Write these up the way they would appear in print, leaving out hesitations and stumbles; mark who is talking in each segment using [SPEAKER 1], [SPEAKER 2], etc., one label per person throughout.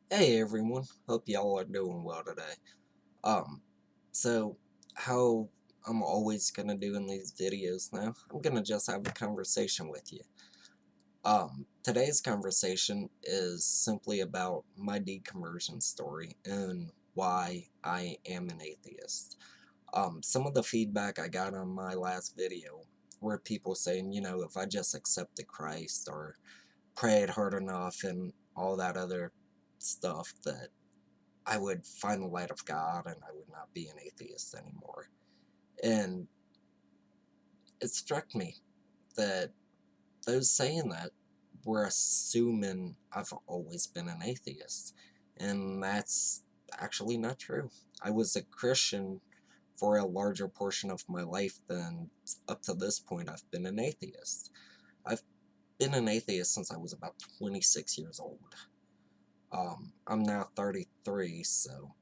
[SPEAKER 1] Hey everyone, hope y'all are doing well today. Um, so how I'm always gonna do in these videos now, I'm gonna just have a conversation with you. Today's conversation is simply about my deconversion story and why I am an atheist. Some of the feedback I got on my last video were people saying, if I just accepted Christ or prayed hard enough and all that other stuff that I would find the light of God and I would not be an atheist anymore. And it struck me that those saying that were assuming I've always been an atheist. And that's actually not true. I was a Christian for a larger portion of my life than up to this point I've been an atheist. I've been an atheist since I was about 26 years old. I'm now 33, so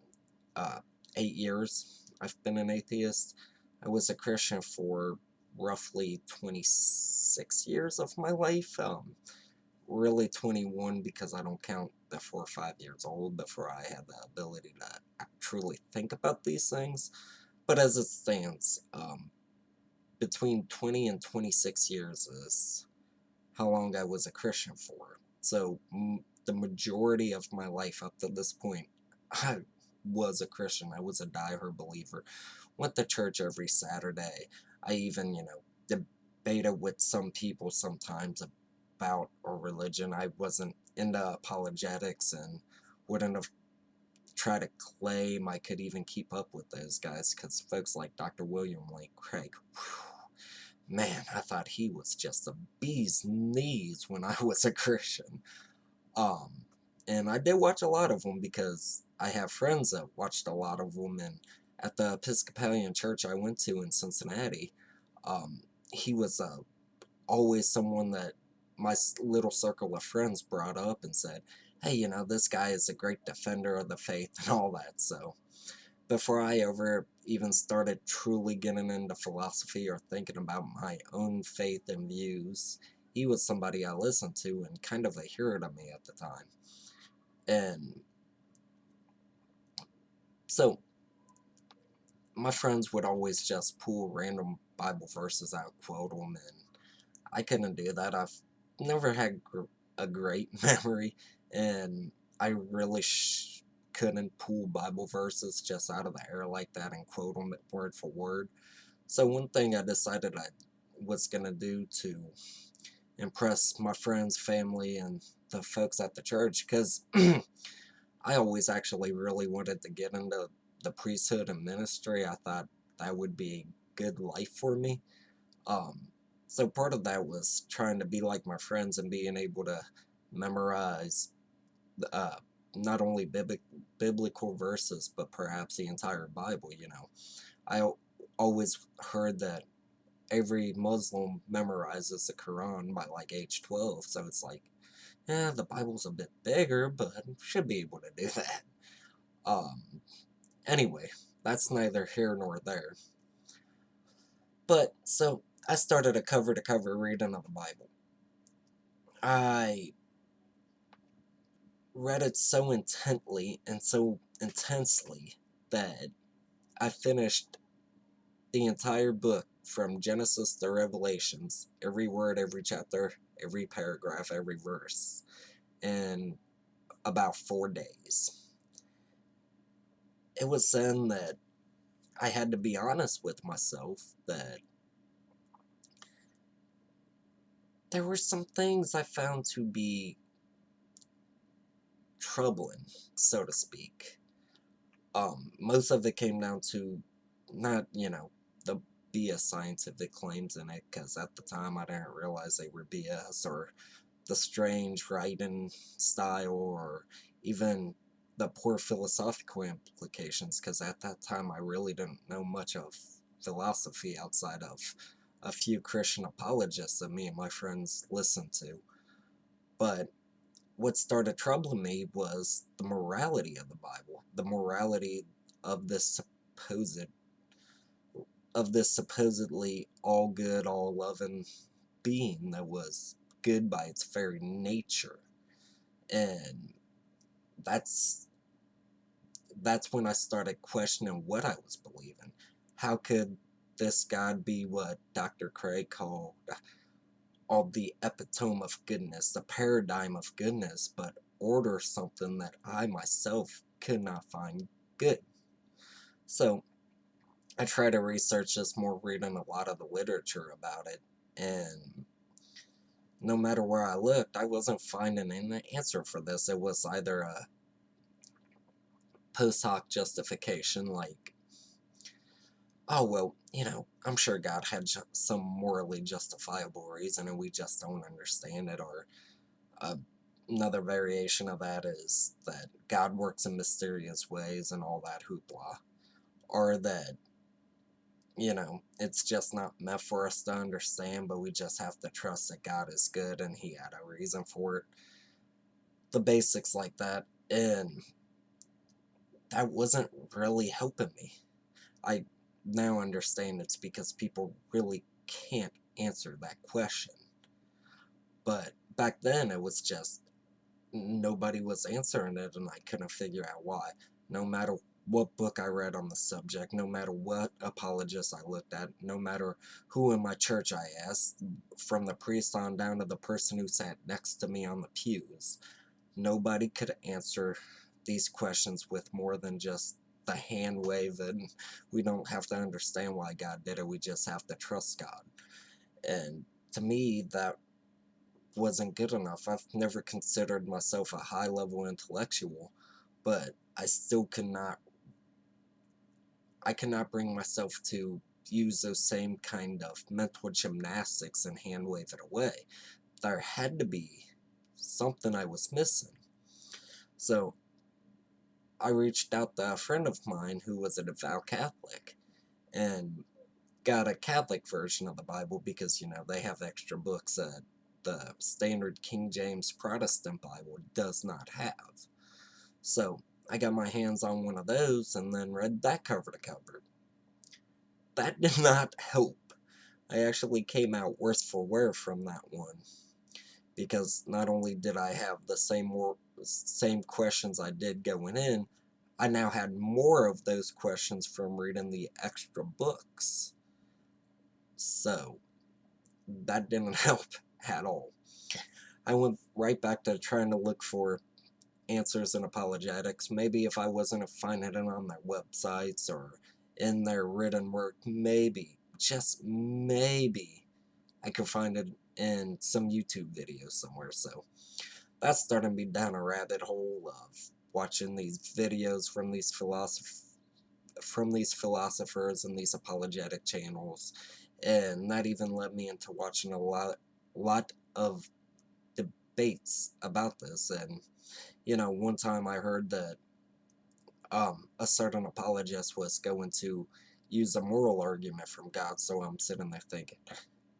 [SPEAKER 1] uh, 8 years I've been an atheist. I was a Christian for roughly 26 years of my life. Really 21 because I don't count the 4 or 5 years old before I had the ability to truly think about these things. But as it stands, between 20 and 26 years is how long I was a Christian for. So the majority of my life up to this point, I was a Christian. I was a diehard believer. Went to church every Saturday. I even, debated with some people sometimes about our religion. I wasn't into apologetics and wouldn't have tried to claim I could even keep up with those guys because folks like Dr. William Lane Craig, man, I thought he was just a bee's knees when I was a Christian. Um, and I did watch a lot of them because I have friends that watched a lot of them. And at the Episcopalian church I went to in Cincinnati, um, he was always someone that my little circle of friends brought up and said, hey, this guy is a great defender of the faith and all that. So before I ever even started truly getting into philosophy or thinking about my own faith and views, he was somebody I listened to and kind of a hero to me at the time. And so my friends would always just pull random Bible verses out, quote them, and I couldn't do that. I've never had a great memory, and I really couldn't pull Bible verses just out of the air like that and quote them word for word. So one thing I decided I was gonna do to impress my friends, family, and the folks at the church, because I always actually really wanted to get into the priesthood and ministry. I thought that would be a good life for me. Um, so part of that was trying to be like my friends and being able to memorize uh, not only biblical verses, but perhaps the entire Bible. I always heard that every Muslim memorizes the Quran by like age 12, so it's like, yeah, the Bible's a bit bigger, but should be able to do that. Um, anyway, that's neither here nor there. But, so, I started a cover-to-cover reading of the Bible. I read it so intently and so intensely that I finished the entire book from Genesis to Revelations, every word, every chapter, every paragraph, every verse, in about 4 days. It was then that I had to be honest with myself that there were some things I found to be troubling, so to speak. Most of it came down to not, the BS scientific claims in it, because at the time I didn't realize they were BS, or the strange writing style, or even the poor philosophical implications, because at that time I really didn't know much of philosophy outside of a few Christian apologists that me and my friends listened to. But what started troubling me was the morality of the Bible, the morality of this supposed supposedly all good, all loving being that was good by its very nature. And that's that's when I started questioning what I was believing. How could this God be what Dr. Craig called all the epitome of goodness, the paradigm of goodness, but order something that I myself could not find good? So I tried to research this more, reading a lot of the literature about it, and no matter where I looked, I wasn't finding an answer for this. It was either a post hoc justification, like, oh, well, I'm sure God had some morally justifiable reason and we just don't understand it, or uh, another variation of that is that God works in mysterious ways and all that hoopla, or that, it's just not meant for us to understand, but we just have to trust that God is good and He had a reason for it. The basics like that, and that wasn't really helping me. I now understand it's because people really can't answer that question. But back then, it was just nobody was answering it, and I couldn't figure out why. No matter what book I read on the subject, no matter what apologist I looked at, no matter who in my church I asked, from the priest on down to the person who sat next to me on the pews, nobody could answer these questions with more than just the hand wave, and we don't have to understand why God did it, we just have to trust God. And to me, that wasn't good enough. I've never considered myself a high level intellectual, but I cannot bring myself to use those same kind of mental gymnastics and hand wave it away. There had to be something I was missing. So I reached out to a friend of mine who was a devout Catholic and got a Catholic version of the Bible because, they have extra books that the standard King James Protestant Bible does not have. So I got my hands on one of those and then read that cover to cover. That did not help. I actually came out worse for wear from that one because not only did I have the same questions I did going in, I now had more of those questions from reading the extra books. So that didn't help at all. I went right back to trying to look for answers in apologetics. Maybe if I wasn't finding it on their websites or in their written work, maybe, just maybe, I could find it in some YouTube videos somewhere. So that's starting me down a rabbit hole of watching these videos from these philosophers and these apologetic channels, and that even led me into watching a lot of debates about this. And one time I heard that a certain apologist was going to use a moral argument from God, so I'm sitting there thinking,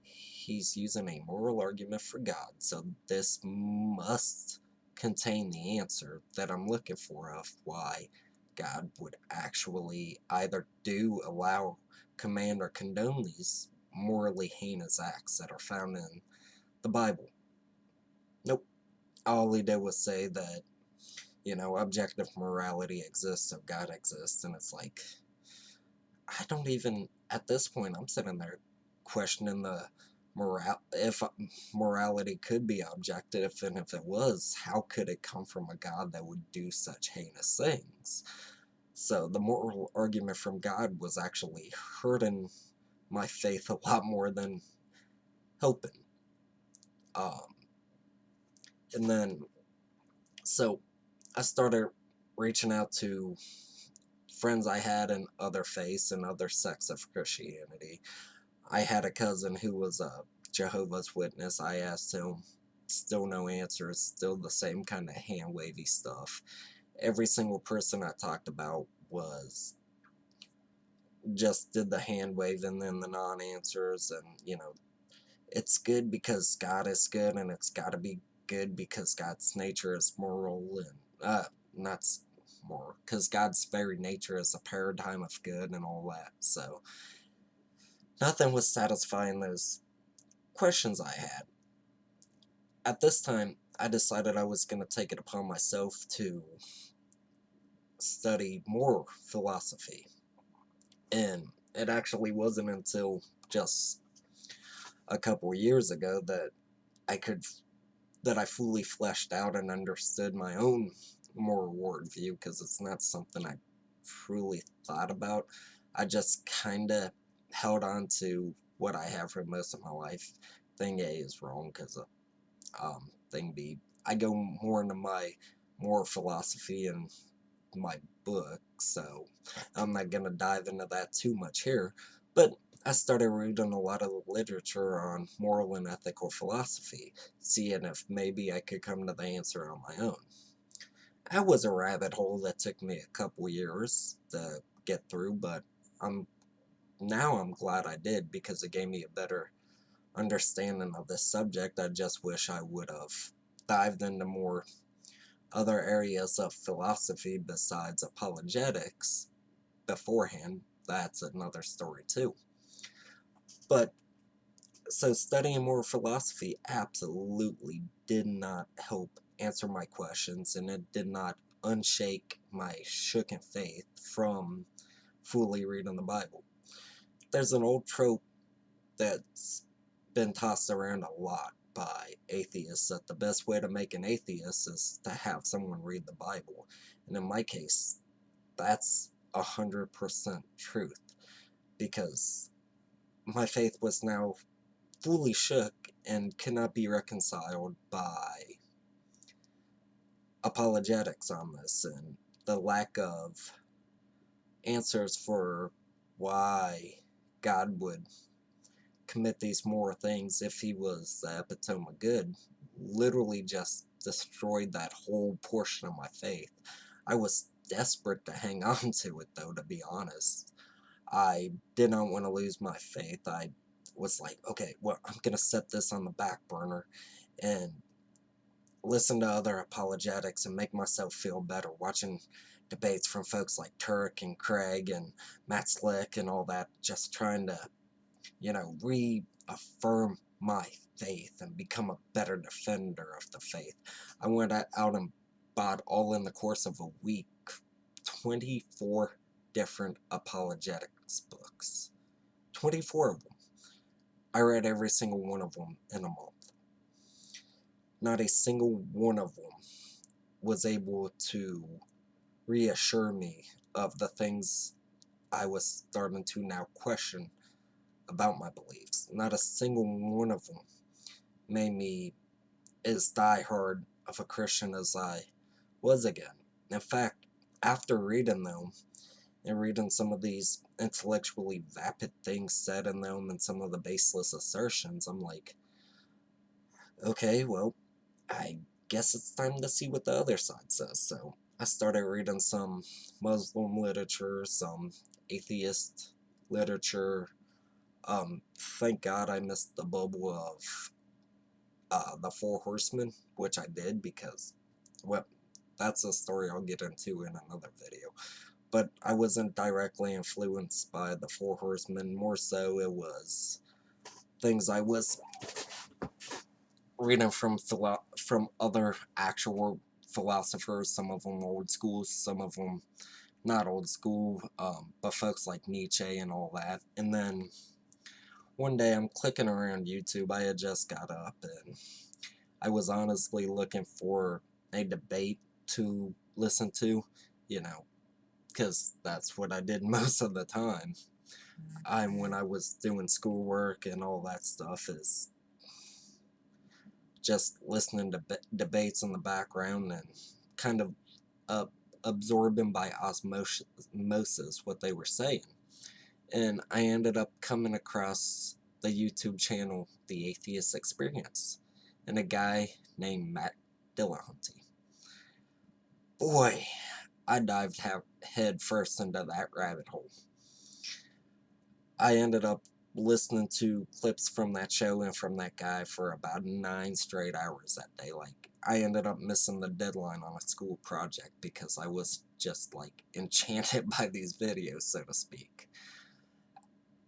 [SPEAKER 1] he's using a moral argument for God, so this must contain the answer that I'm looking for of why God would actually either do, allow, command, or condone these morally heinous acts that are found in the Bible. Nope. All he did was say that, objective morality exists, so God exists, and it's like, I don't even, at this point, I'm sitting there questioning the if morality could be objective, and if it was, how could it come from a God that would do such heinous things? So the moral argument from God was actually hurting my faith a lot more than helping. Um, and then, so I started reaching out to friends I had in other faiths and other sects of Christianity. I had a cousin who was a Jehovah's Witness. I asked him, still no answers, still the same kind of hand wavy stuff. Every single person I talked about was just did the hand wave and then the non answers, and it's good because God is good, and it's got to be good because God's nature is moral, and not moral, because God's very nature is a paradigm of good and all that. So nothing was satisfying those questions I had. At this time, I decided I was going to take it upon myself to study more philosophy. And it actually wasn't until just a couple years ago that I could that I fully fleshed out and understood my own moral worldview, because it's not something I truly thought about. I just kind of held on to what I have for most of my life. Thing A is wrong because thing B, I go more into my moral philosophy and my book, so I'm not gonna dive into that too much here. But I started reading a lot of literature on moral and ethical philosophy, seeing if maybe I could come to the answer on my own. That was a rabbit hole that took me a couple years to get through, but I'm I'm glad I did, because it gave me a better understanding of this subject. I just wish I would have dived into more other areas of philosophy besides apologetics beforehand. That's another story too. But so studying more philosophy absolutely did not help answer my questions, and it did not unshake my shooken faith from fully reading the Bible. There's an old trope that's been tossed around a lot by atheists, that the best way to make an atheist is to have someone read the Bible. And in my case, that's 100% truth, because my faith was now fully shook and cannot be reconciled by apologetics on this, and the lack of answers for why God would commit these moral things if he was the epitome of good literally just destroyed that whole portion of my faith. I was desperate to hang on to it, though, to be honest. I did not want to lose my faith. I was like, okay, well, I'm going to set this on the back burner and listen to other apologetics and make myself feel better, watching debates from folks like Turk and Craig and Matt Slick and all that, just trying to, reaffirm my faith and become a better defender of the faith. I went out and bought, all in the course of a week, 24 different apologetics books. 24 of them. I read every single one of them in a month. Not a single one of them was able to reassure me of the things I was starting to now question about my beliefs. Not a single one of them made me as diehard of a Christian as I was again. In fact, after reading them and reading some of these intellectually vapid things said in them and some of the baseless assertions, I'm like, okay, well, I guess it's time to see what the other side says. So I started reading some Muslim literature, some atheist literature. Thank God I missed the bubble of the Four Horsemen, which I did because, well, that's a story I'll get into in another video. But I wasn't directly influenced by the Four Horsemen. More so, it was things I was reading from other actual philosophers. Some of them old school, some of them not old school, but folks like Nietzsche and all that. And then one day I'm clicking around YouTube. I had just got up and I was honestly looking for a debate to listen to, you know, because that's what I did most of the time. When I was doing schoolwork and all that stuff, is just listening to debates in the background and kind of uh, absorbing by osmosis what they were saying. And I ended up coming across the YouTube channel The Atheist Experience and a guy named Matt Dillahunty. Boy, I dived head first into that rabbit hole. I ended up listening to clips from that show and from that guy for about 9 straight hours that day. Like, I ended up missing the deadline on a school project because I was just, like, enchanted by these videos, so to speak.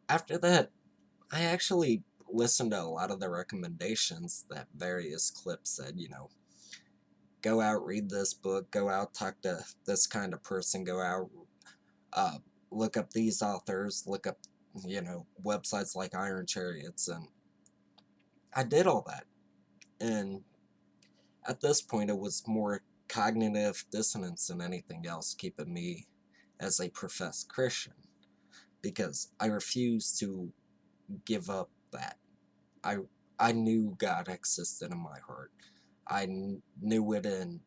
[SPEAKER 1] After that, I actually listened to a lot of the recommendations that various clips said, go out, read this book, go out, talk to this kind of person, go out, uh, look up these authors, look up, websites like Iron Chariots, and I did all that. And at this point, it was more cognitive dissonance than anything else keeping me as a professed Christian, because I refused to give up that. I I knew God existed in my heart. I knew it, and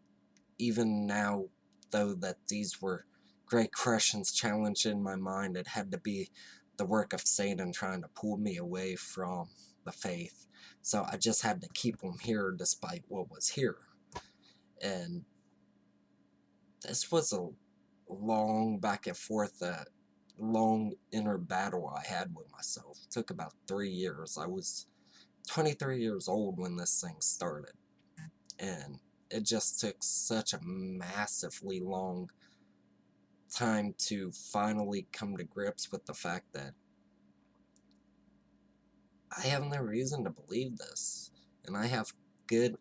[SPEAKER 1] even now, though that these were great questions challenged in my mind, it had to be the work of Satan trying to pull me away from the faith. So I just had to keep them here despite what was here. And this was a long back and forth, long inner battle I had with myself. It took about 3 years. I was 23 years old when this thing started. And it just took such a massively long time to finally come to grips with the fact that I have no reason to believe this. And I have good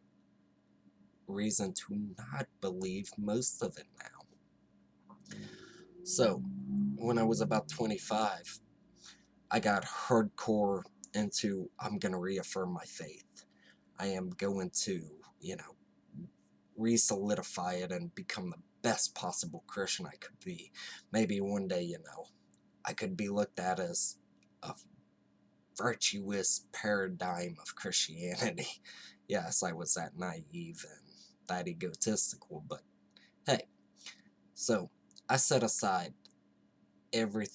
[SPEAKER 1] reason to not believe most of it now. So, when I was about 25, I got hardcore into I'm going to reaffirm my faith. I am going to, re-solidify it and become the best possible Christian I could be. Maybe one day, I could be looked at as a virtuous paradigm of Christianity. Yes, I was that naive and that egotistical, but hey, so I set aside every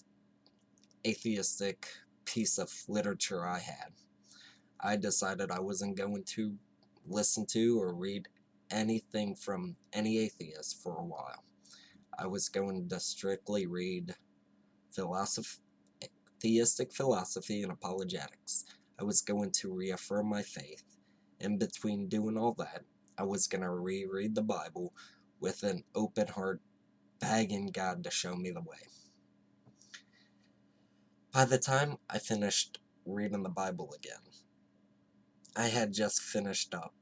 [SPEAKER 1] atheistic piece of literature I had. I decided I wasn't going to listen to or read anything from any atheist for a while. I was going to strictly read philosophy, theistic philosophy and apologetics. I was going to reaffirm my faith. In between doing all that, I was going to reread the Bible with an open heart, begging God to show me the way. By the time I finished reading the Bible again, I had just finished up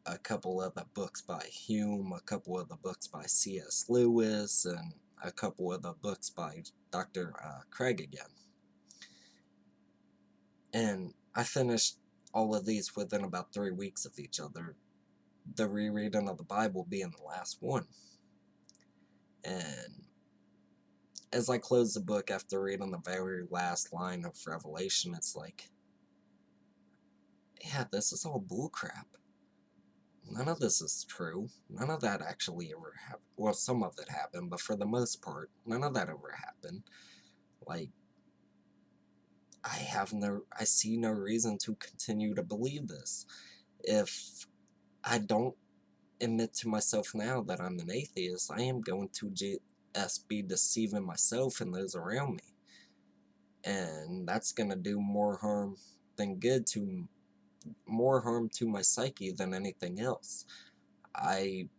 [SPEAKER 1] a couple of the books by Hume, a couple of the books by C.S. Lewis, and a couple of the books by Dr. Craig again. And I finished all of these within about 3 weeks of each other, the rereading of the Bible being the last one. And as I closed the book after reading the very last line of Revelation, it's like, yeah, this is all bullcrap. None of this is true. None of that actually ever happened. Well, some of it happened, but for the most part, none of that ever happened. Like, I see no reason to continue to believe this. If I don't admit to myself now that I'm an atheist, I am going to just be deceiving myself and those around me. And that's going to do more harm than good to my psyche than anything else. I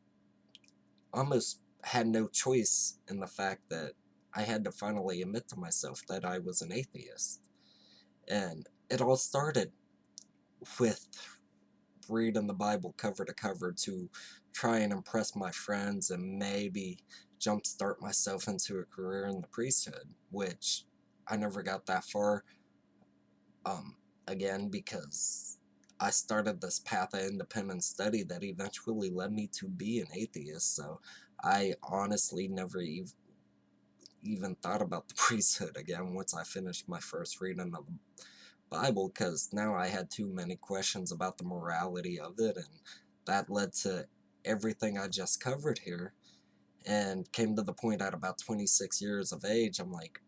[SPEAKER 1] almost had no choice in the fact that I had to finally admit to myself that I was an atheist. And it all started with reading the Bible cover to cover to try and impress my friends and maybe jumpstart myself into a career in the priesthood, which I never got that far, again, because I started this path of independent study that eventually led me to be an atheist, so I honestly never even thought about the priesthood again once I finished my first reading of the Bible, because now I had too many questions about the morality of it, and that led to everything I just covered here, and came to the point at about 26 years of age, I'm like,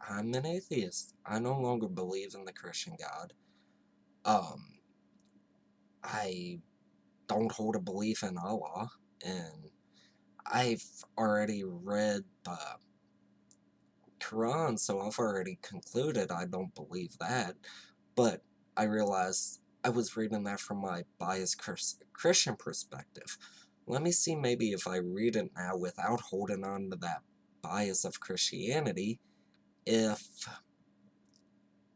[SPEAKER 1] I'm an atheist. I no longer believe in the Christian God. Um, I don't hold a belief in Allah, and I've already read the Quran, so I've already concluded I don't believe that, but I realized I was reading that from my biased Christian perspective. Let me see maybe if I read it now without holding on to that bias of Christianity, if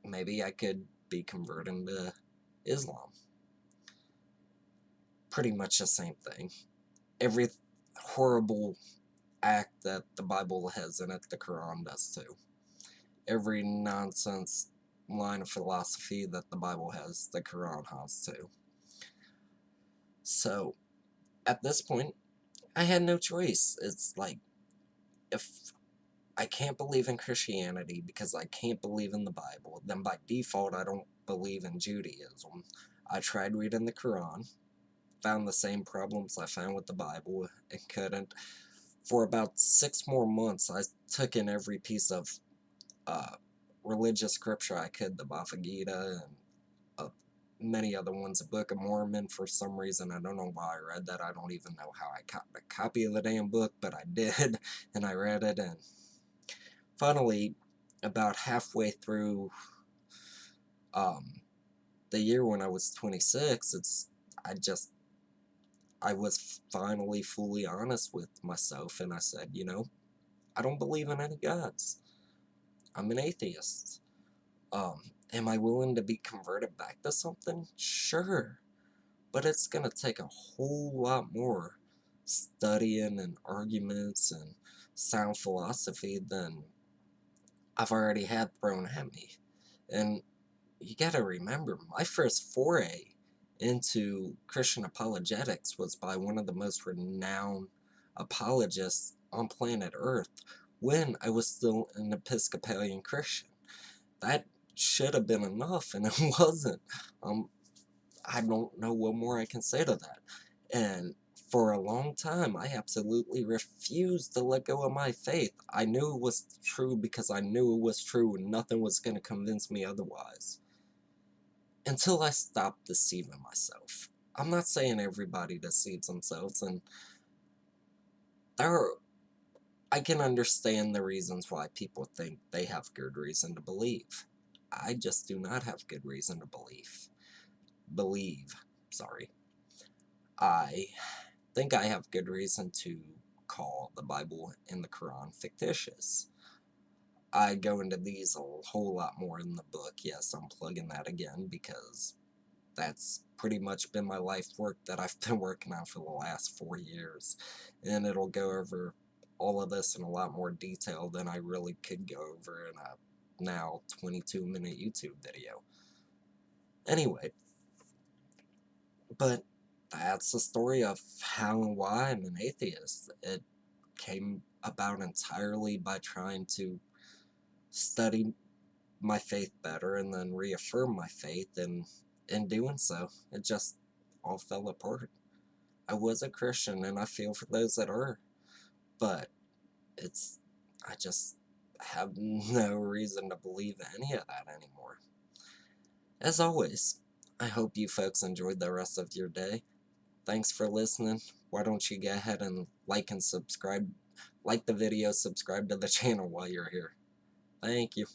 [SPEAKER 1] maybe I could be converting to Islam. pretty much the same thing. Every horrible act that the Bible has in it, the Quran does too. Every nonsense line of philosophy that the Bible has, the Quran has too. So, at this point, I had no choice. It's like, if I can't believe in Christianity because I can't believe in the Bible, then by default I don't believe in Judaism. I tried reading the Quran, found the same problems I found with the Bible, and couldn't. For about 6 more months, I took in every piece of uh, religious scripture I could, the Bhagavad Gita and uh, many other ones, the Book of Mormon. For some reason, I don't know why I read that. I don't even know how I got a copy of the damn book, but I did, and I read it, and finally, about halfway through um, the year when I was 26, I was finally fully honest with myself, and I said, I don't believe in any gods. I'm an atheist. Am I willing to be converted back to something? Sure. But it's gonna take a whole lot more studying and arguments and sound philosophy than I've already had thrown at me. And you gotta remember, my first foray into Christian apologetics was by one of the most renowned apologists on planet Earth when I was still an Episcopalian Christian. That should have been enough, and it wasn't. Um, I don't know what more I can say to that. And for a long time, I absolutely refused to let go of my faith. I knew it was true because I knew it was true, and nothing was going to convince me otherwise. Until I stopped deceiving myself. I'm not saying everybody deceives themselves, and there are, I can understand the reasons why people think they have good reason to believe. I just do not have good reason to believe, sorry. I think I have good reason to call the Bible and the Quran fictitious. I go into these a whole lot more in the book. Yes, I'm plugging that again because that's pretty much been my life work that I've been working on for the last 4 years. And it'll go over all of this in a lot more detail than I really could go over in a now 22-minute YouTube video. Anyway, but that's the story of how and why I'm an atheist. It came about entirely by trying to study my faith better and then reaffirm my faith, and in doing so, it just all fell apart. I was a Christian, and I feel for those that are, but I just have no reason to believe any of that anymore. As always, I hope you folks enjoyed the rest of your day. Thanks for listening. Why don't you go ahead and like and subscribe, like the video, subscribe to the channel while you're here. Thank you.